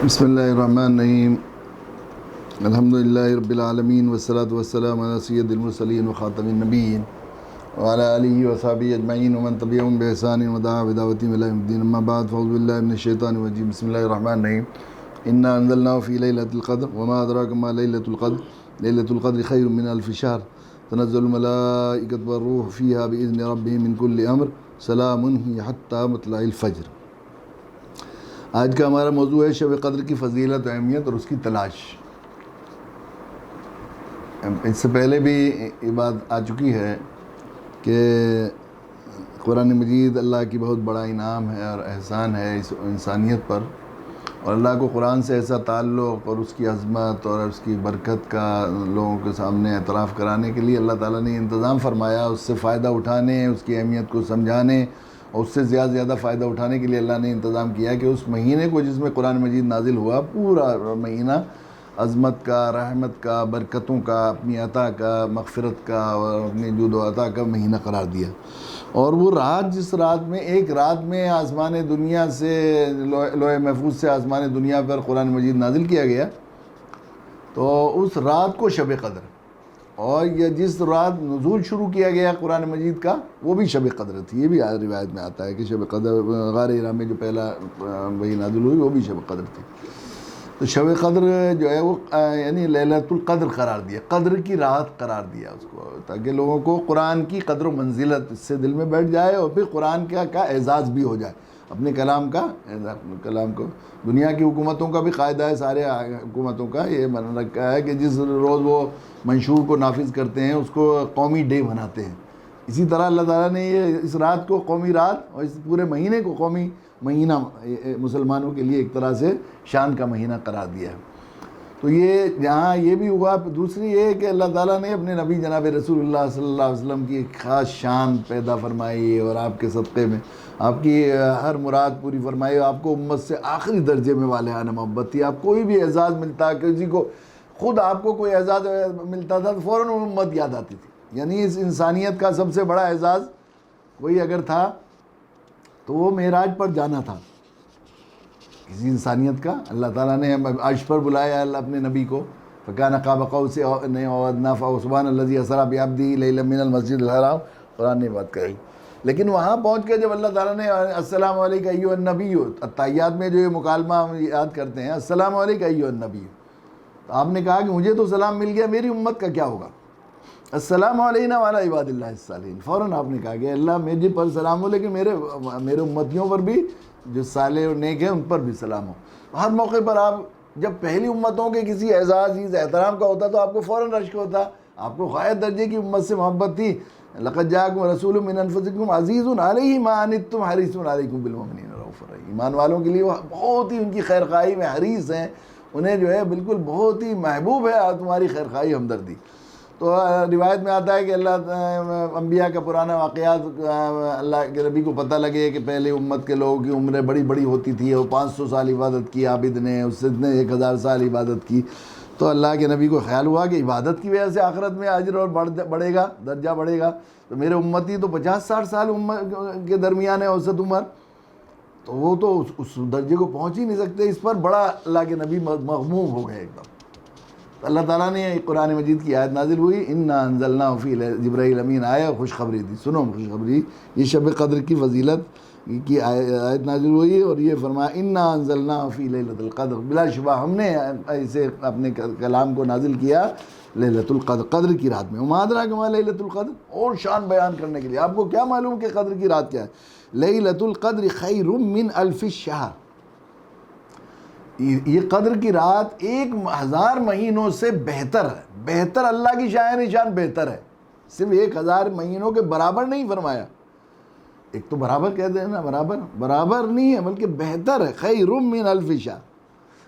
بسم اللہ الرحمن الرحیم الحمدللہ رب العالمین والصلاة والسلام علی سید المرسلین وخاتم النبیین وعلی آلہ وصحبہ اجمعین ومن تبعہم بإحسان ودعا بدعوتہم الی یوم الدین اما بعد فاعوذ باللہ من الشیطان الرجیم بسم اللہ الرحمن الرحیم انا انزلناہ فی لیلۃ القدر وما ادراک ما لیلۃ القدر لیلۃ القدر خیر من الف شہر تنزل الملائکۃ والروح فیہا بإذن ربہم من کل امر سلام ہی حتی مطلع الفجر۔ آج کا ہمارا موضوع ہے شب قدر کی فضیلت و اہمیت اور اس کی تلاش۔ اس سے پہلے بھی یہ بات آ چکی ہے کہ قرآن مجید اللہ کی بہت بڑا انعام ہے اور احسان ہے اس انسانیت پر، اور اللہ کو قرآن سے ایسا تعلق اور اس کی عظمت اور اس کی برکت کا لوگوں کے سامنے اعتراف کرانے کے لیے اللہ تعالیٰ نے انتظام فرمایا، اس سے فائدہ اٹھانے، اس کی اہمیت کو سمجھانے اور اس سے زیادہ فائدہ اٹھانے کے لیے اللہ نے انتظام کیا کہ اس مہینے کو جس میں قرآن مجید نازل ہوا، پورا مہینہ عظمت کا، رحمت کا، برکتوں کا، اپنی عطا کا، مغفرت کا اور اپنی جود و عطا کا مہینہ قرار دیا۔ اور وہ رات، جس رات میں ایک رات میں آسمان دنیا سے، لوح محفوظ سے آسمان دنیا پر قرآن مجید نازل کیا گیا، تو اس رات کو شب قدر، اور یہ جس رات نزول شروع کیا گیا قرآن مجید کا وہ بھی شب قدر تھی۔ یہ بھی روایت میں آتا ہے کہ شب قدر غار ہرا میں جو پہلا وہی نازل ہوئی وہ بھی شب قدر تھی۔ تو شب قدر جو ہے وہ یعنی لیلۃ القدر قرار دیا، قدر کی رات قرار دیا اس کو، تاکہ لوگوں کو قرآن کی قدر و منزلت اس سے دل میں بیٹھ جائے اور پھر قرآن کا اعزاز بھی ہو جائے، اپنے کلام کا کلام کو۔ دنیا کی حکومتوں کا بھی قاعدہ ہے، سارے حکومتوں کا یہ بنا رکھا ہے کہ جس روز وہ منشور کو نافذ کرتے ہیں اس کو قومی ڈے بناتے ہیں۔ اسی طرح اللہ تعالیٰ نے یہ اس رات کو قومی رات اور اس پورے مہینے کو قومی مہینہ مسلمانوں کے لیے ایک طرح سے شان کا مہینہ قرار دیا ہے۔ تو یہ جہاں یہ بھی ہوا، دوسری یہ کہ اللہ تعالیٰ نے اپنے نبی جناب رسول اللہ صلی اللہ علیہ وسلم کی ایک خاص شان پیدا فرمائی اور آپ کے صدقے میں آپ کی ہر مراد پوری فرمائی۔ آپ کو امت سے آخری درجے میں والہانہ محبت تھی۔ آپ کوئی بھی اعزاز ملتا، کسی کو خود آپ کو کوئی اعزاز ملتا تھا تو فوراً امت یاد آتی تھی۔ یعنی اس انسانیت کا سب سے بڑا اعزاز کوئی اگر تھا تو وہ معراج پر جانا تھا کسی انسانیت کا۔ اللہ تعالیٰ نے عرش پر بلایا اللہ اپنے نبی کو، فَكَانَ قَابَ قَوْسَيْنِ أَوْ أَدْنَىٰ فَسُبْحَانَ الَّذِي أَسْرَىٰ بِعَبْدِهِ لَيْلًا مِّنَ الْمَسْجِدِ الْحَرَامِ، قرآن نے بات کہی۔ لیکن وہاں پہنچ کے جب اللہ تعالیٰ نے السلام علیکم ایھا النبی، التحیات میں جو یہ مکالمہ ہم یاد کرتے ہیں، السلام علیکم ایھا النبی، تو آپ نے کہا کہ مجھے تو سلام مل گیا، میری امت کا کیا ہوگا؟ السلام علینا وعلی عباد اللہ الصالحین، فوراً آپ نے کہا کہ اللہ مجھے پر سلام ہو، لیکن میرے امتیوں پر بھی جو صالح اور نیک ہیں ان پر بھی سلام ہو۔ ہر موقع پر آپ جب پہلی امتوں کے کسی اعزاز احترام کا ہوتا تو آپ کو فوراً رشک ہوتا، آپ کو غایت درجے کی امت سے محبت تھی۔ لقد جاءکم رسول من انفسکم عزیز علیہ ما عنتم حریص علیکم بالمؤمنین رؤوف رحیم۔ ایمان والوں کے لیے وہ بہت ہی ان کی خیر خواہی میں حریص ہیں، انہیں جو ہے بالکل بہت ہی محبوب ہے تمہاری خیر خواہی، ہمدردی۔ تو روایت میں آتا ہے کہ اللہ انبیاء کا پرانا واقعات اللہ کے نبی کو پتہ لگے کہ پہلے امت کے لوگوں کی عمریں بڑی بڑی ہوتی تھی، اور 500 سال عبادت کی عابد نے، اس سے 1000 سال عبادت کی، تو اللہ کے نبی کو خیال ہوا کہ عبادت کی وجہ سے آخرت میں اجر اور بڑھے گا، درجہ بڑھے گا، تو میرے امتی تو 50-60 سال کے درمیان ہے اوسط عمر، تو وہ تو اس درجے کو پہنچ ہی نہیں سکتے۔ اس پر بڑا اللہ کے نبی مغموم ہو گئے ایک دم۔ اللہ تعالیٰ نے قرآن مجید کی آیت نازل ہوئی، انا انزلناہ فی، جبرائیل امین آیا، خوشخبری دی، سنو خوشخبری، یہ شب قدر کی فضیلت کی آیت نازل ہوئی، اور یہ فرمایا انا انزلناہ فی لیلۃ القدر، بلا شبہ ہم نے اسے اپنے کلام کو نازل کیا لیلۃ القدر، قدر کی رات میں۔ وما ادراک ما لیلۃ القدر، اور شان بیان کرنے کے لیے آپ کو کیا معلوم کہ قدر کی رات کیا ہے؟ لیلۃ القدر خیر من الف شہر، یہ قدر کی رات 1000 مہینوں سے بہتر ہے۔ بہتر اللہ کی شان بہتر ہے، صرف 1000 مہینوں کے برابر نہیں فرمایا۔ ایک تو برابر کہتے ہیں نا، برابر نہیں ہے بلکہ بہتر ہے، خیر من الف شہر۔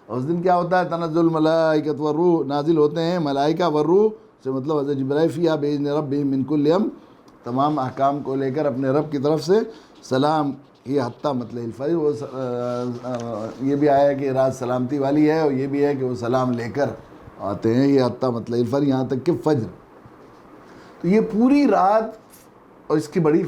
اور اس دن کیا ہوتا ہے؟ تنزل الملائکۃ والروح، نازل ہوتے ہیں ملائکہ والروح سے مطلب حضرت جبرائیل فیہا بإذن ربہم من کل امر، تمام احکام کو لے کر اپنے رب کی طرف سے، سلام یہ حتیٰ مطلع الفجر، وہ یہ بھی آیا کہ رات سلامتی والی ہے، اور یہ بھی ہے کہ وہ سلام لے کر آتے ہیں، یہ حتیٰ مطلع الفجر، یہاں تک کہ فجر۔ تو یہ پوری رات، اور اس کی بڑی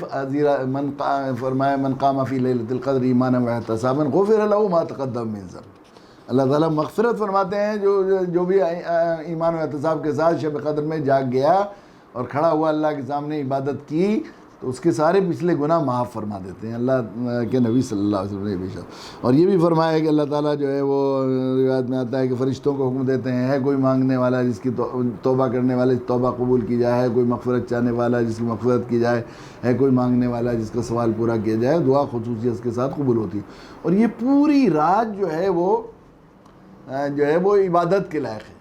فرمایا من قام فی لیلۃ القدر ایمانا واحتسابا غفر له ما تقدم من ذنبہ، اللہ تعالیٰ مغفرت فرماتے ہیں جو بھی ایمان و احتساب کے ساتھ شب قدر میں جاگ گیا اور کھڑا ہوا اللہ کے سامنے عبادت کی تو اس کے سارے پچھلے گناہ معاف فرما دیتے ہیں اللہ کے نبی صلی اللہ علیہ وسلم نے بے شک۔ اور یہ بھی فرمایا کہ اللہ تعالیٰ جو ہے وہ روایت میں آتا ہے کہ فرشتوں کو حکم دیتے ہیں ہے کوئی مانگنے والا جس کی توبہ کرنے والے توبہ قبول کی جائے، ہے کوئی مغفرت چاہنے والا جس کی مغفرت کی جائے، ہے کوئی مانگنے والا جس کا سوال پورا کیا جائے، دعا خصوصیت کے ساتھ قبول ہوتی ہے۔ اور یہ پوری رات جو ہے وہ عبادت کے لائق ہے۔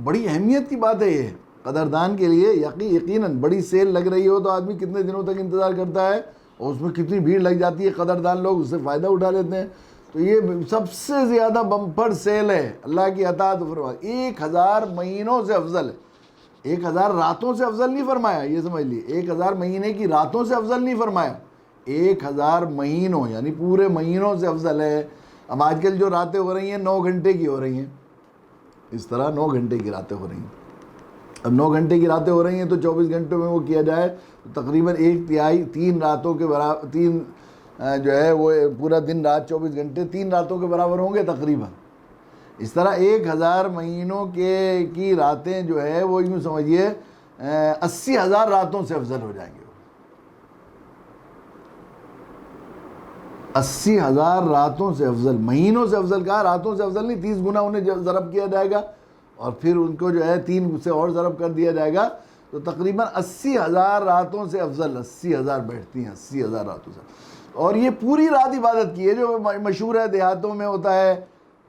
بڑی اہمیت کی بات ہے یہ قدردان کے لیے، یقیناً بڑی سیل لگ رہی ہو تو آدمی کتنے دنوں تک انتظار کرتا ہے اور اس میں کتنی بھیڑ لگ جاتی ہے، قدردان لوگ اس سے فائدہ اٹھا لیتے ہیں۔ تو یہ سب سے زیادہ بمپر سیل ہے اللہ کی عطا تو فرما، 1000 مہینوں سے افضل ہے۔ 1000 راتوں سے افضل نہیں فرمایا، یہ سمجھ لیے 1000 مہینے کی راتوں سے افضل نہیں فرمایا، 1000 مہینوں یعنی پورے مہینوں سے افضل ہے۔ اب آج کل جو راتیں ہو رہی ہیں 9 گھنٹے کی ہو رہی ہیں، اس طرح 9 گھنٹے کی راتیں ہو رہی ہیں۔ اب 9 گھنٹے کی راتیں ہو رہی ہیں تو 24 گھنٹوں میں وہ کیا جائے تو تقریباً 1/3 3 راتوں کے برابر، 3 جو ہے وہ پورا دن رات 24 گھنٹے 3 راتوں کے برابر ہوں گے تقریباً۔ اس طرح 1000 مہینوں کی راتیں جو ہے وہ یوں سمجھیے 80,000 راتوں سے افضل ہو جائیں گے۔ 80,000 راتوں سے افضل، مہینوں سے افضل کہا، راتوں سے افضل نہیں، 30 گنا انہیں ضرب کیا جائے گا اور پھر ان کو جو ہے 3 سے اور ضرب کر دیا جائے گا تو تقریباً 80,000 راتوں سے افضل، 80,000 بیٹھتی ہیں 80,000 راتوں سے۔ اور یہ پوری رات عبادت کی ہے، جو مشہور ہے دیہاتوں میں ہوتا ہے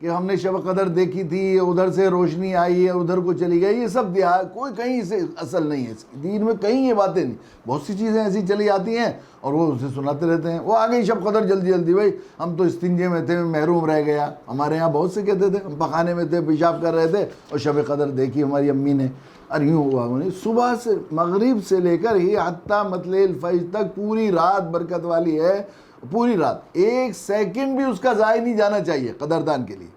کہ ہم نے شب قدر دیکھی تھی، ادھر سے روشنی آئی ہے ادھر کو چلی گئی، یہ سب دیہات کوئی کہیں سے اصل نہیں ہے، دین میں کہیں یہ باتیں نہیں۔ بہت سی چیزیں ایسی چلی آتی ہیں اور وہ اسے سناتے رہتے ہیں، وہ آ گئی شب قدر جلدی جلدی، بھائی ہم تو استنجے میں تھے محروم رہ گیا، ہمارے یہاں بہت سے کہتے تھے ہم پخانے میں تھے پیشاب کر رہے تھے اور شب قدر دیکھی ہماری امی نے، اور یوں ہوا انہیں صبح سے مغرب سے لے کر ہی حتیٰ مطلع الفجر تک پوری رات برکت والی ہے، پوری رات 1 سیکنڈ بھی اس کا ضائع نہیں جانا چاہیے قدردان کے لیے،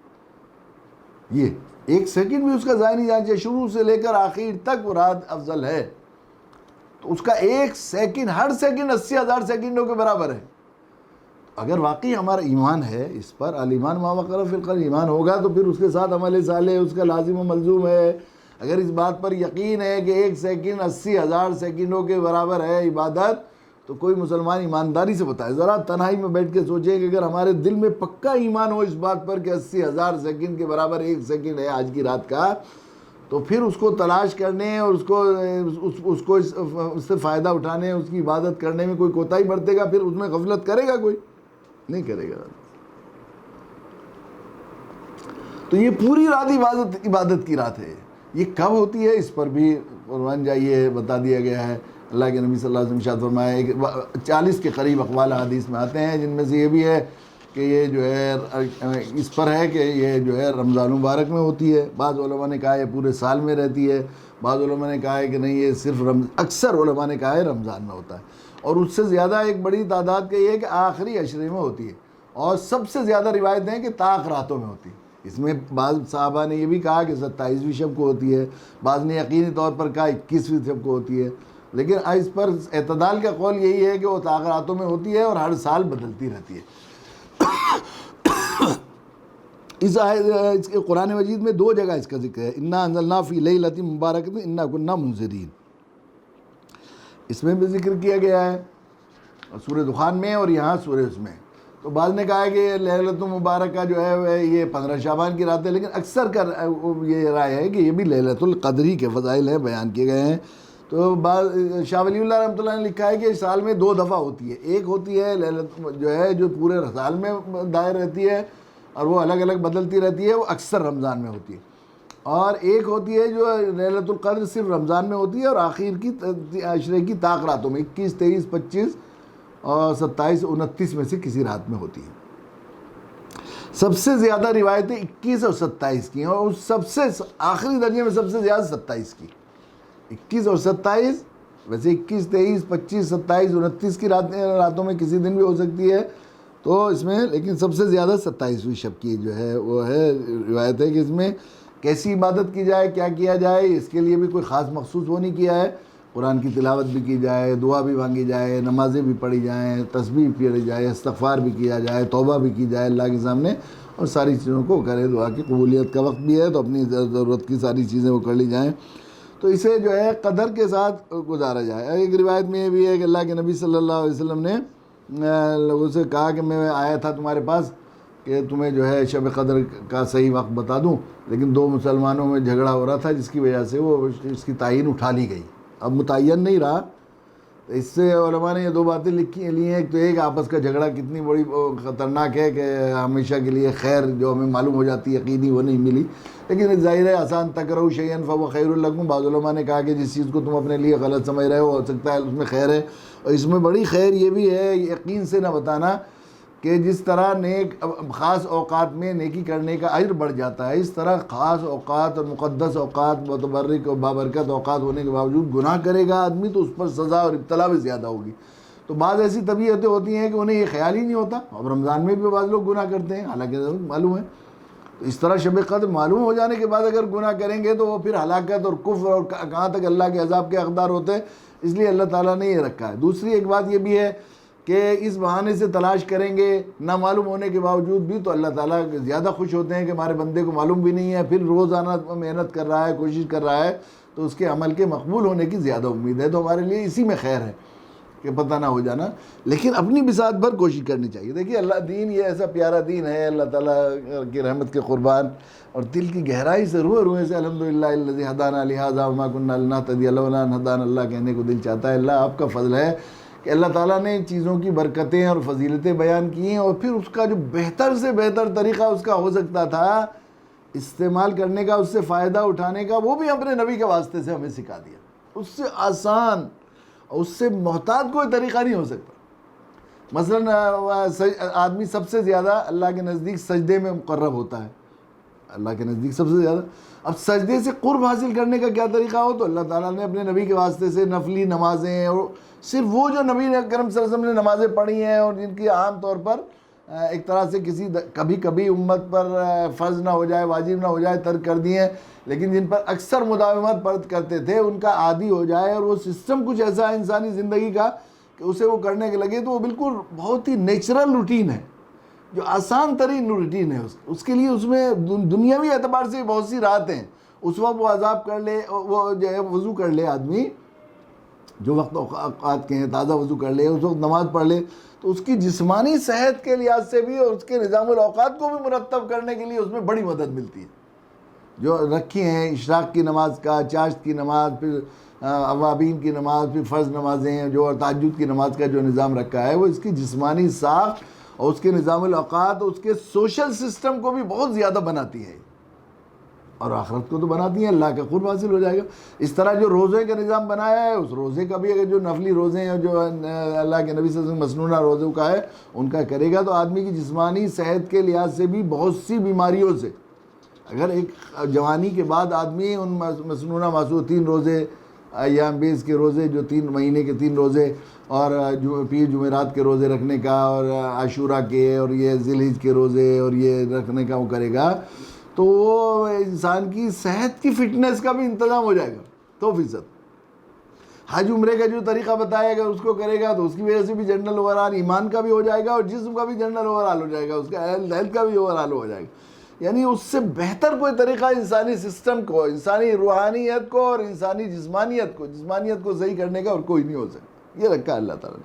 یہ 1 سیکنڈ بھی اس کا ضائع نہیں جانا چاہیے، شروع سے لے کر آخر تک وہ رات افضل ہے، تو اس کا 1 سیکنڈ، ہر سیکنڈ 80,000 سیکنڈوں کے برابر ہے۔ اگر واقعی ہمارا ایمان ہے اس پر، الایمان ما وقر فی القلب، ایمان ہوگا تو پھر اس کے ساتھ عمل صالح اس کا لازم و ملزوم ہے۔ اگر اس بات پر یقین ہے کہ 1 سیکنڈ 80,000 سیکنڈوں کے برابر ہے عبادت، تو کوئی مسلمان ایمانداری سے بتائے، ذرا تنہائی میں بیٹھ کے سوچیں کہ اگر ہمارے دل میں پکا ایمان ہو اس بات پر کہ 80,000 سیکنڈ کے برابر 1 سیکنڈ ہے آج کی رات کا، تو پھر اس کو تلاش کرنے اور اس سے فائدہ اٹھانے، اس کی عبادت کرنے میں کوئی کوتاہی برتے گا، پھر اس میں غفلت کرے گا؟ کوئی نہیں کرے گا۔ تو یہ پوری رات عبادت کی رات ہے۔ یہ کب ہوتی ہے اس پر بھی قربان جائیے بتا دیا گیا ہے، اللہ کے نبی صلی اللہ علیہ وسلم ارشاد فرمایا 40 کے قریب اقوال حدیث میں آتے ہیں، جن میں سے یہ بھی ہے کہ یہ جو ہے اس پر ہے کہ یہ جو ہے رمضان مبارک میں ہوتی ہے، بعض علماء نے کہا ہے پورے سال میں رہتی ہے، بعض علماء نے کہا ہے کہ نہیں یہ صرف اکثر علماء نے کہا ہے رمضان میں ہوتا ہے، اور اس سے زیادہ ایک بڑی تعداد کا یہ ہے کہ آخری عشرے میں ہوتی ہے، اور سب سے زیادہ روایتیں ہیں کہ طاق راتوں میں ہوتی ہے۔ اس میں بعض صحابہ نے یہ بھی کہا کہ 27ویں شب کو ہوتی ہے، بعض نے یقینی طور پر کہا 21ویں شب کو ہوتی ہے، لیکن اس پر اعتدال کا قول یہی ہے کہ وہ طاق راتوں میں ہوتی ہے اور ہر سال بدلتی رہتی ہے۔ اس قرآن مجید میں 2 جگہ اس کا ذکر ہے، انا انزلنا فی لیلۃ مبارکۃ انا کنا منذرین، اس میں بھی ذکر کیا گیا ہے سورہ دخان میں اور یہاں سورہ اس میں۔ تو بعض نے کہا ہے کہ لیلۃ مبارکہ جو ہے یہ 15 شعبان کی رات ہے، لیکن اکثر کا یہ رائے ہے کہ یہ بھی لیلۃ القدری کے فضائل ہیں بیان کیے گئے ہیں۔ تو بعض شاہ ولی اللہ رحمۃ اللہ نے لکھا ہے کہ سال میں 2 دفعہ ہوتی ہے، ایک ہوتی ہے لیلۃ جو ہے جو پورے سال میں دائر رہتی ہے اور وہ الگ الگ بدلتی رہتی ہے، وہ اکثر رمضان میں ہوتی ہے، اور ایک ہوتی ہے جو لیلۃ القدر صرف رمضان میں ہوتی ہے اور آخر کی عشرے کی طاق راتوں میں 21 23 25 اور 27 29 میں سے کسی رات میں ہوتی ہے۔ سب سے زیادہ روایتیں 21 اور 27 کی ہیں، اور سب سے آخری درجے میں سب سے زیادہ 27 کی، 21 اور 27، ویسے 21 23 25 27 29 کی راتوں میں کسی دن بھی ہو سکتی ہے، تو اس میں لیکن سب سے زیادہ 27ویں شب کی جو ہے وہ ہے روایت ہے کہ اس میں کیسی عبادت کی جائے، کیا کیا جائے، اس کے لیے بھی کوئی خاص مخصوص وہ نہیں کیا ہے، قرآن کی تلاوت بھی کی جائے، دعا بھی مانگی جائے، نمازیں بھی پڑھی جائیں، تسبیح پڑھی جائے، استغفار بھی کیا جائے، توبہ بھی کی جائے اللہ کے سامنے، اور ساری چیزوں کو کرے. دعا کی قبولیت کا وقت بھی ہے تو اپنی ضرورت کی ساری چیزیں وہ کر لی جائیں, تو اسے جو ہے قدر کے ساتھ گزارا جائے. ایک روایت میں یہ بھی ہے کہ اللہ کے نبی صلی اللہ علیہ وسلم نے لوگوں سے کہا کہ میں آیا تھا تمہارے پاس کہ تمہیں جو ہے شب قدر کا صحیح وقت بتا دوں, لیکن دو مسلمانوں میں جھگڑا ہو رہا تھا جس کی وجہ سے وہ اس کی تعین اٹھا لی گئی, اب متعین نہیں رہا. اس سے علماء نے یہ دو باتیں لکھی لی ہیں. ایک تو ایک آپس کا جھگڑا کتنی بڑی خطرناک ہے کہ ہمیشہ کے لیے خیر جو ہمیں معلوم ہو جاتی ہے یقینی وہ نہیں ملی. لیکن ظاہر ہے آسان تکرہوا شیئا فہو خیر لکم, بعض علماء نے کہا کہ جس چیز کو تم اپنے لیے غلط سمجھ رہے ہو سکتا ہے اس میں خیر ہے. اور اس میں بڑی خیر یہ بھی ہے یقین سے نہ بتانا کہ جس طرح خاص اوقات میں نیکی کرنے کا اجر بڑھ جاتا ہے, اس طرح خاص اوقات اور مقدس اوقات متبرک اور بابرکت اوقات ہونے کے باوجود گناہ کرے گا آدمی تو اس پر سزا اور ابتلا بھی زیادہ ہوگی. تو بعض ایسی طبیعتیں ہوتی ہیں کہ انہیں یہ خیال ہی نہیں ہوتا, اب رمضان میں بھی بعض لوگ گناہ کرتے ہیں حالانکہ معلوم ہے. تو اس طرح شب قدر معلوم ہو جانے کے بعد اگر گناہ کریں گے تو وہ پھر ہلاکت اور کفر اور کہاں تک اللہ کے عذاب کے حقدار ہوتے ہیں, اس لیے اللہ تعالیٰ نے یہ رکھا ہے. دوسری ایک بات یہ بھی ہے کہ اس بہانے سے تلاش کریں گے نہ معلوم ہونے کے باوجود بھی تو اللہ تعالیٰ زیادہ خوش ہوتے ہیں کہ ہمارے بندے کو معلوم بھی نہیں ہے, پھر روزانہ محنت کر رہا ہے, کوشش کر رہا ہے, تو اس کے عمل کے مقبول ہونے کی زیادہ امید ہے. تو ہمارے لیے اسی میں خیر ہے کہ پتہ نہ ہو جانا, لیکن اپنی بساط بھر کوشش کرنی چاہیے. دیکھیے اللہ دین یہ ایسا پیارا دین ہے, اللہ تعالیٰ کی رحمت کے قربان, اور دل کی گہرائی سے روئے سے الحمدللہ الذی ہدانا لہذا وما کنا لنہتدی لولا ان ہدانا اللہ کہنے کو دل چاہتا ہے. اللہ آپ کا فضل ہے کہ اللہ تعالیٰ نے چیزوں کی برکتیں اور فضیلتیں بیان کی ہیں, اور پھر اس کا جو بہتر سے بہتر طریقہ اس کا ہو سکتا تھا استعمال کرنے کا, اس سے فائدہ اٹھانے کا, وہ بھی اپنے نبی کے واسطے سے ہمیں سکھا دیا. اس سے آسان اور اس سے محتاط کوئی طریقہ نہیں ہو سکتا. مثلا آدمی سب سے زیادہ اللہ کے نزدیک سجدے میں مقرب ہوتا ہے, اللہ کے نزدیک سب سے زیادہ. اب سجدے سے قرب حاصل کرنے کا کیا طریقہ ہو, تو اللہ تعالیٰ نے اپنے نبی کے واسطے سے نفلی نمازیں, اور صرف وہ جو نبی کرم صلی اللہ علیہ وسلم نے نمازیں پڑھی ہیں اور جن کی عام طور پر ایک طرح سے کبھی کبھی امت پر فرض نہ ہو جائے, واجب نہ ہو جائے, ترک کر دی ہیں, لیکن جن پر اکثر مداومت کرتے تھے ان کا عادی ہو جائے, اور وہ سسٹم کچھ ایسا ہے انسانی زندگی کا کہ اسے وہ کرنے کے لگے تو وہ بالکل بہت ہی نیچرل روٹین ہے, جو آسان ترین روٹین ہے. اس کے لیے اس میں دنیاوی اعتبار سے بہت سی راحتیں ہیں. اس وقت وہ عذاب کر لے, وہ جو ہے وضو کر لے آدمی, جو وقت اوقات کے ہیں تازہ وضو کر لے, اس وقت نماز پڑھ لے, تو اس کی جسمانی صحت کے لحاظ سے بھی اور اس کے نظام الاوقات کو بھی مرتب کرنے کے لیے اس میں بڑی مدد ملتی ہے. جو رکھی ہیں اشراق کی نماز کا, چاشت کی نماز, پھر اوابین کی نماز, پھر فرض نمازیں جو, اور تہجد کی نماز کا جو نظام رکھا ہے, وہ اس کی جسمانی ساخت اور اس کے نظام الاوقات اور اس کے سوشل سسٹم کو بھی بہت زیادہ بناتی ہے, اور آخرت کو تو بناتی ہیں, اللہ کا قرب حاصل ہو جائے گا. اس طرح جو روزے کا نظام بنایا ہے, اس روزے کا بھی اگر جو نفلی روزے ہیں جو اللہ کے نبی صلی اللہ علیہ وسلم مسنونہ روزوں کا ہے ان کا کرے گا, تو آدمی کی جسمانی صحت کے لحاظ سے بھی بہت سی بیماریوں سے, اگر ایک جوانی کے بعد آدمی ان مسنونہ معصوم 3 روزے, ایام بیس کے روزے جو 3 مہینے کے 3 روزے, اور پیر جمعرات کے روزے رکھنے کا, اور عاشورہ کے, اور یہ ذی الحجہ کے روزے اور یہ رکھنے کا وہ کرے گا, تو وہ انسان کی صحت کی فٹنس کا بھی انتظام ہو جائے گا 100%. حج عمرے کا جو طریقہ بتایا گا اس کو کرے گا تو اس کی وجہ سے بھی جنرل اوورآل ایمان کا بھی ہو جائے گا, اور جسم کا بھی جنرل اوورآل ہو جائے گا, اس کا ہیلتھ کا بھی اوورآل ہو جائے گا. یعنی اس سے بہتر کوئی طریقہ انسانی سسٹم کو, انسانی روحانیت کو اور انسانی جسمانیت کو صحیح کرنے کا اور کوئی نہیں ہو سکتا. یہ رکھا اللہ تعالیٰ نے.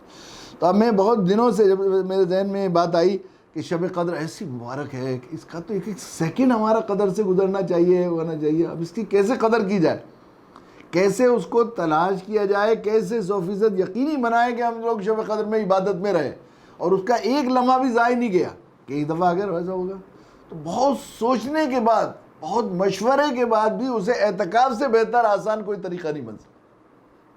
تو اب میں بہت دنوں سے جب میرے ذہن میں بات آئی کہ شب قدر ایسی مبارک ہے کہ اس کا تو ایک سیکنڈ ہمارا قدر سے گزرنا چاہیے, ہونا چاہیے. اب اس کی کیسے قدر کی جائے, کیسے اس کو تلاش کیا جائے, کیسے 100% یقینی بنائے کہ ہم لوگ شب قدر میں عبادت میں رہے اور اس کا ایک لمحہ بھی ضائع نہیں گیا. کئی دفعہ اگر ویسا ہوگا تو بہت سوچنے کے بعد, بہت مشورے کے بعد بھی اسے اعتکاف سے بہتر آسان کوئی طریقہ نہیں بن سکتا.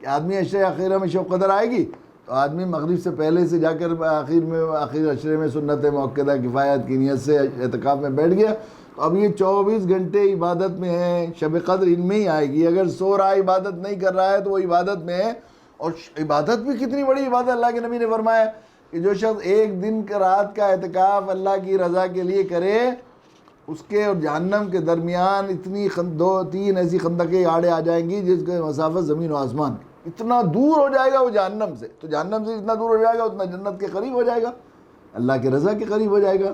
کہ آدمی عشرے اخیرہ میں شب قدر آئے گی تو آدمی مغرب سے پہلے سے جا کر آخر عشرے میں سنت موقدہ کفایت کی نیت سے اعتکاف میں بیٹھ گیا, تو اب یہ 24 گھنٹے عبادت میں ہے. شب قدر ان میں ہی آئے گی. اگر سو رہا عبادت نہیں کر رہا ہے تو وہ عبادت میں ہے. اور عبادت بھی کتنی بڑی عبادت, اللہ کے نبی نے فرمایا کہ جو شخص ایک دن کا رات کا اعتکاف اللہ کی رضا کے لیے کرے, اس کے اور جہنم کے درمیان اتنی 2-3 ایسی خندقیں آڑے آ جائیں گی جس کے مسافت زمین و آسمان کی. اتنا دور ہو جائے گا وہ جہنم سے, تو جہنم سے اتنا دور ہو جائے گا اتنا جنت کے قریب ہو جائے گا, اللہ کے رضا کے قریب ہو جائے گا.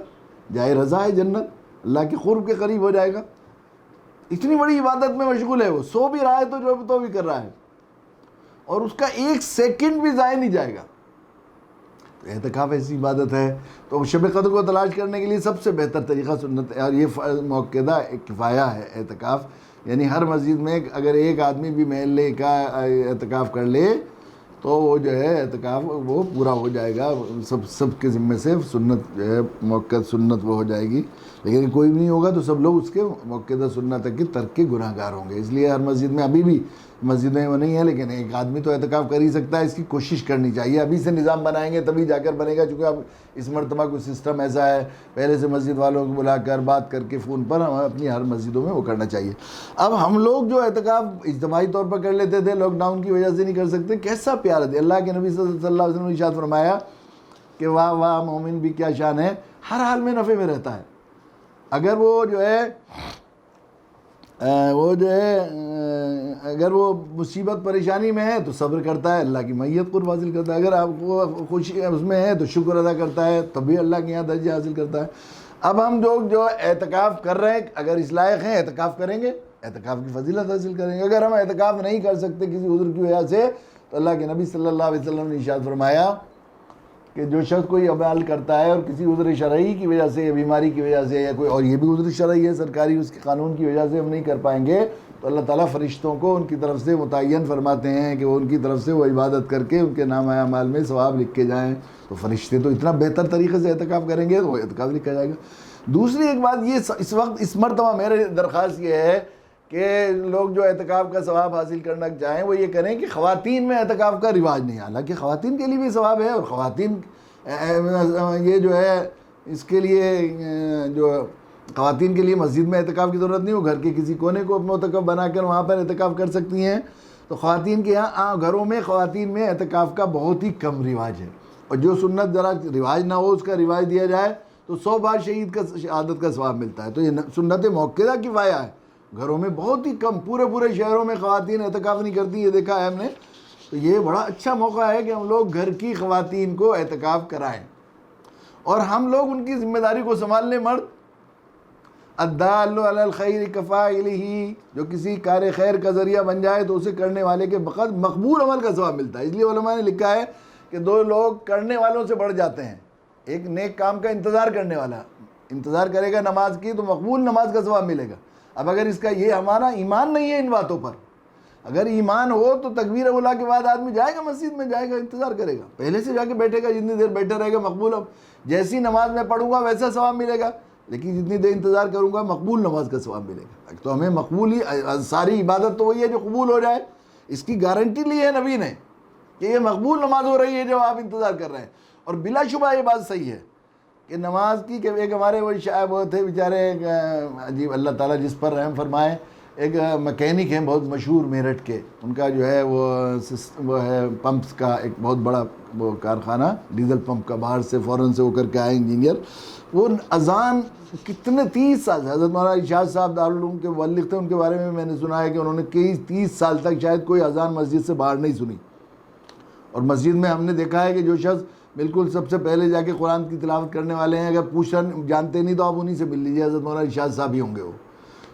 جائے رضا ہے جنت, اللہ کے قرب کے قریب ہو جائے گا. اتنی بڑی عبادت میں مشغول ہے وہ, سو بھی رہا ہے تو بھی کر رہا ہے, اور اس کا ایک سیکنڈ بھی ضائع نہیں جائے گا. اعتکاف ایسی عبادت ہے. تو شب قدر کو تلاش کرنے کے لیے سب سے بہتر طریقہ سنت ہے, اور یہ موقعہ کفایہ ہے اعتکاف. یعنی ہر مسجد میں اگر ایک آدمی بھی محلے کا اعتکاف کر لے تو وہ جو ہے اعتکاف وہ پورا ہو جائے گا, سب کے ذمے سے سنت جو ہے موقع سنت وہ ہو جائے گی. لیکن کوئی بھی نہیں ہوگا تو سب لوگ اس کے موقع سنت کی ترک کے گناہ گار ہوں گے. اس لیے ہر مسجد میں, ابھی بھی مسجد میں وہ نہیں ہے لیکن ایک آدمی تو اعتکاف کر ہی سکتا ہے. اس کی کوشش کرنی چاہیے, ابھی سے نظام بنائیں گے تبھی جا کر بنے گا, چونکہ اب اس مرتبہ کوئی سسٹم ایسا ہے, پہلے سے مسجد والوں کو بلا کر بات کر کے فون پر ہمیں اپنی ہر مسجدوں میں وہ کرنا چاہیے. اب ہم لوگ جو اعتکاف اجتماعی طور پر کر لیتے تھے, لاک ڈاؤن کی وجہ سے نہیں کر سکتے, کیسا پیارا ہے. اللہ کے نبی صلی اللہ علیہ وسلم نے ارشاد فرمایا کہ واہ واہ مومن بھی کیا شان ہے, ہر حال میں نفع میں رہتا ہے. اگر وہ جو ہے اگر وہ مصیبت پریشانی میں ہے تو صبر کرتا ہے, اللہ کی معیت قرب حاصل کرتا ہے. اگر آپ کو خوشی اس میں ہے تو شکر ادا کرتا ہے, تب بھی اللہ کے یہاں درجہ حاصل کرتا ہے. اب ہم لوگ جو اعتکاف کر رہے ہیں, اگر اس لائق ہیں اعتکاف کریں گے, اعتکاف کی فضیلت حاصل کریں گے. اگر ہم اعتکاف نہیں کر سکتے کسی عذر کی وجہ سے, تو اللہ کے نبی صلی اللہ علیہ وسلم نے ارشاد فرمایا کہ جو شخص کوئی عمل کرتا ہے اور کسی عذر شرعی کی وجہ سے یا بیماری کی وجہ سے یا کوئی اور یہ بھی عذر شرعی ہے سرکاری, اس کے قانون کی وجہ سے ہم نہیں کر پائیں گے, تو اللہ تعالیٰ فرشتوں کو ان کی طرف سے متعین فرماتے ہیں کہ وہ ان کی طرف سے وہ عبادت کر کے ان کے نامہ اعمال میں ثواب لکھ کے جائیں. تو فرشتے تو اتنا بہتر طریقے سے اعتکاف کریں گے تو وہ اعتکاف لکھا جائے گا. دوسری ایک بات یہ, اس وقت اس مرتبہ میرے درخواست یہ ہے کہ لوگ جو اعتکاف کا ثواب حاصل کرنا چاہیں وہ یہ کریں کہ خواتین میں اعتکاف کا رواج نہیں ہے. حالانکہ خواتین کے لیے بھی ثواب ہے, اور خواتین یہ جو ہے اس کے لیے جو خواتین کے لیے مسجد میں اعتکاف کی ضرورت نہیں, وہ گھر کے کسی کونے کو معتکف بنا کر وہاں پر اعتکاف کر سکتی ہیں. تو خواتین کے یہاں گھروں میں خواتین میں اعتکاف کا بہت ہی کم رواج ہے, اور جو سنت ذرا رواج نہ ہو اس کا رواج دیا جائے تو 100 بار شہید کا شہادت کا ثواب ملتا ہے. تو یہ سنت موقعہ کفایہ ہے. گھروں میں بہت ہی کم, پورے شہروں میں خواتین اعتکاف نہیں کرتی, یہ دیکھا ہے ہم نے. تو یہ بڑا اچھا موقع ہے کہ ہم لوگ گھر کی خواتین کو اعتکاف کرائیں, اور ہم لوگ ان کی ذمہ داری کو سنبھال لیں. مرد الدال علی الخیر کفاعلہ, جو کسی کار خیر کا ذریعہ بن جائے تو اسے کرنے والے کے بقدر مقبول عمل کا ثواب ملتا ہے. اس لیے علماء نے لکھا ہے کہ 2 لوگ کرنے والوں سے بڑھ جاتے ہیں. ایک نیک کام کا انتظار کرنے والا انتظار کرے گا نماز کی تو مقبول نماز کا ثواب ملے گا. اب اگر اس کا یہ ہمارا ایمان نہیں ہے ان باتوں پر, اگر ایمان ہو تو تکبیر اولیٰ کے بعد آدمی جائے گا مسجد میں, جائے گا انتظار کرے گا, پہلے سے جا کے بیٹھے گا, جتنی دیر بیٹھا رہے گا مقبول. اب جیسی نماز میں پڑھوں گا ویسا ثواب ملے گا, لیکن جتنی دیر انتظار کروں گا مقبول نماز کا ثواب ملے گا. تو ہمیں مقبول ہی, ساری عبادت تو وہی ہے جو قبول ہو جائے, اس کی گارنٹی لی ہے نبی نے کہ یہ مقبول نماز ہو رہی ہے جو آپ انتظار کر رہے ہیں. اور بلا شبہ یہ بات صحیح ہے کہ نماز کی, کہ ایک ہمارے وہ شاعر وہ تھے بیچارے, عجیب اللہ تعالیٰ جس پر رحم فرمائے, ایک مکینک ہیں بہت مشہور میرٹھ کے, ان کا جو ہے وہ ہے پمپس کا ایک بہت بڑا وہ کارخانہ, ڈیزل پمپ کا, باہر سے فورن سے ہو کر کے آئے انجینئر. وہ اذان کتنے 30 سال سے, حضرت مولانا ارشاد صاحب دارالعلوم کے مؤلف تھے, ان کے بارے میں نے سنا ہے کہ انہوں نے 30 سال تک شاید کوئی اذان مسجد سے باہر نہیں سنی. اور مسجد میں ہم نے دیکھا ہے کہ جو شخص بالکل سب سے پہلے جا کے قرآن کی تلاوت کرنے والے ہیں, اگر پوچھنا جانتے نہیں تو آپ انہی سے مل لیجیے, حضرت مولانا ارشاد صاحب ہی ہوں گے وہ.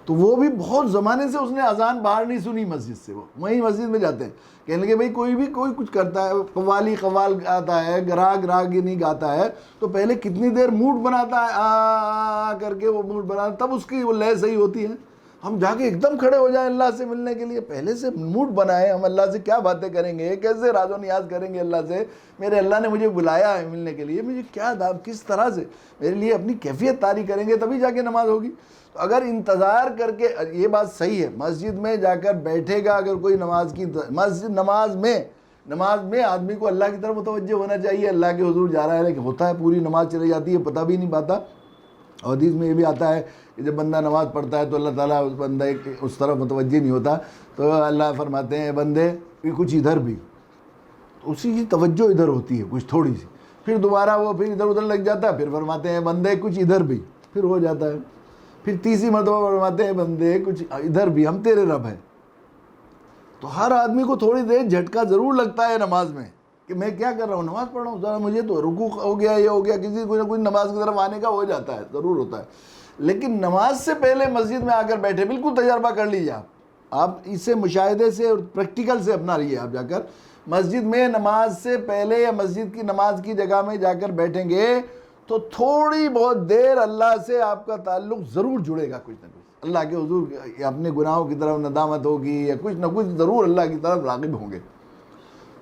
تو وہ بھی بہت زمانے سے اس نے اذان باہر نہیں سنی مسجد سے, وہ وہیں مسجد میں جاتے ہیں. کہنے لگے بھائی کوئی کچھ کرتا ہے, قوال گاتا ہے, راگنی گاتا ہے, تو پہلے کتنی دیر موڈ بناتا ہے کر کے, وہ موڈ بناتا تب اس کی وہ لے صحیح ہوتی ہے. ہم جا کے ایک دم کھڑے ہو جائیں اللہ سے ملنے کے لیے, پہلے سے موڈ بنائے ہم اللہ سے کیا باتیں کریں گے, کیسے راز و نیاز کریں گے اللہ سے, میرے اللہ نے مجھے بلایا ہے ملنے کے لیے, مجھے کیا کس طرح سے میرے لیے اپنی کیفیت طاری کریں گے, تبھی جا کے نماز ہوگی. تو اگر انتظار کر کے, یہ بات صحیح ہے, مسجد میں جا کر بیٹھے گا اگر کوئی نماز کی, نماز میں آدمی کو اللہ کی طرف متوجہ ہونا چاہیے, اللہ کے حضور جا رہا ہے, لیکن ہوتا ہے پوری نماز چلی جاتی ہے پتہ بھی نہیں پاتا. اور حدیث میں یہ بھی آتا ہے کہ جب بندہ نماز پڑھتا ہے تو اللہ تعالیٰ اس بندے اس طرف متوجہ نہیں ہوتا, تو اللہ فرماتے ہیں بندے کچھ ادھر بھی, اسی کی توجہ ادھر ہوتی ہے کچھ تھوڑی سی, پھر دوبارہ وہ پھر ادھر ادھر لگ جاتا ہے, پھر فرماتے ہیں بندے کچھ ادھر بھی, پھر ہو جاتا ہے, پھر تیسری مرتبہ فرماتے ہیں بندے کچھ ادھر بھی, ہم تیرے رب ہیں. تو ہر آدمی کو تھوڑی دیر جھٹکا ضرور لگتا ہے نماز میں, کہ میں کیا کر رہا ہوں، نماز پڑھ رہا ہوں، ذرا مجھے تو رکوع ہو گیا، یہ ہو گیا، کسی کوئی نہ کوئی نماز کی طرف آنے کا ہو جاتا ہے، ضرور ہوتا ہے. لیکن نماز سے پہلے مسجد میں آ کر بیٹھے، بالکل تجربہ کر لیجیے آپ اسے مشاہدے سے اور پریکٹیکل سے اپنا لیے. آپ جا کر مسجد میں نماز سے پہلے یا مسجد کی نماز کی جگہ میں جا کر بیٹھیں گے تو تھوڑی بہت دیر اللہ سے آپ کا تعلق ضرور جڑے گا، کچھ نہ کچھ اللہ کے حضور، اپنے گناہوں کی طرف ندامت ہوگی یا کچھ نہ کچھ ضرور اللہ کی طرف راغب ہوں گے.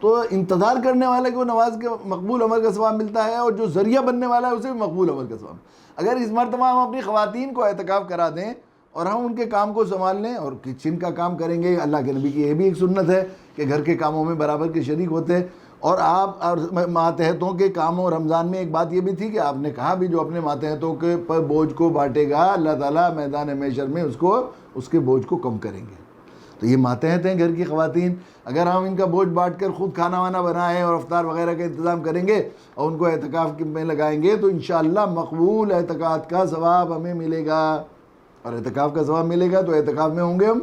تو انتظار کرنے والے کو نماز کے مقبول عمل کا ثواب ملتا ہے، اور جو ذریعہ بننے والا ہے اسے بھی مقبول عمل کا ثواب. اگر اس مرتبہ ہم اپنی خواتین کو اعتکاف کرا دیں اور ہم ان کے کام کو سنبھال لیں اور کچن کا کام کریں گے، اللہ کے نبی کی یہ بھی ایک سنت ہے کہ گھر کے کاموں میں برابر کے شریک ہوتے ہیں. اور آپ اور ماتحتوں کے کاموں، رمضان میں ایک بات یہ بھی تھی کہ آپ نے کہا بھی جو اپنے ماتحتوں کے پر بوجھ کو بانٹے گا اللہ تعالیٰ میدان محشر میں اس کے بوجھ کو کم کریں گے. تو یہ ماتحت ہیں گھر کی خواتین، اگر ہم ان کا بوجھ بانٹ کر خود کھانا وانا بنائیں اور افطار وغیرہ کا انتظام کریں گے اور ان کو اعتکاف میں لگائیں گے تو انشاءاللہ مقبول اعتکاف کا ثواب ہمیں ملے گا. اور اعتکاف کا ثواب ملے گا تو اعتکاف میں ہوں گے ہم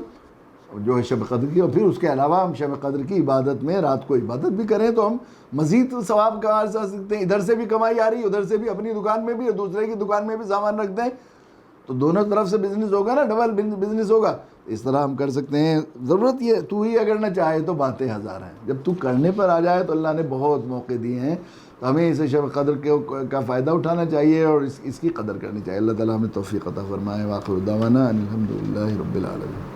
جو ہے شب قدر کی، اور پھر اس کے علاوہ ہم شب قدر کی عبادت میں رات کو عبادت بھی کریں تو ہم مزید ثواب کما سکتے ہیں. ادھر سے بھی کمائی آ رہی، ادھر سے بھی اپنی دکان میں بھی اور دوسرے کی دکان میں بھی سامان رکھتے ہیں تو دونوں طرف سے بزنس ہوگا نا، ڈبل بزنس ہوگا. اس طرح ہم کر سکتے ہیں. ضرورت یہ تو ہی اگر نہ چاہے تو باتیں ہزار ہیں، جب تو کرنے پر آ جائے تو اللہ نے بہت موقع دیے ہیں. تو ہمیں اسے شب قدر کا فائدہ اٹھانا چاہیے اور اس کی قدر کرنی چاہیے. اللہ تعالیٰ ہمیں توفیق عطا فرمائے. وآخر دعوانا ان الحمد للہ رب العالمین.